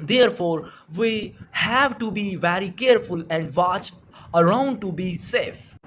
Therefore, we have to be very careful and watch around to be safe.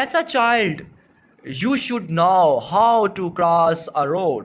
As a child, you should know how to cross a road.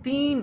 3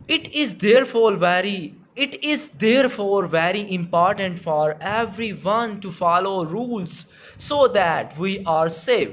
It is therefore very important for everyone to follow rules so that we are safe.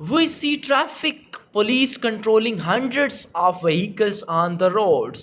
We see traffic police controlling hundreds of vehicles on the roads.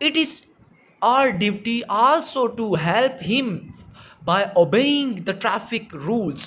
It is our duty also to help him by obeying the traffic rules.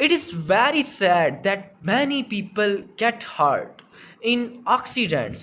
It is very sad that many people get hurt in accidents.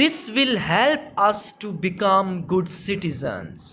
This will help us to become good citizens.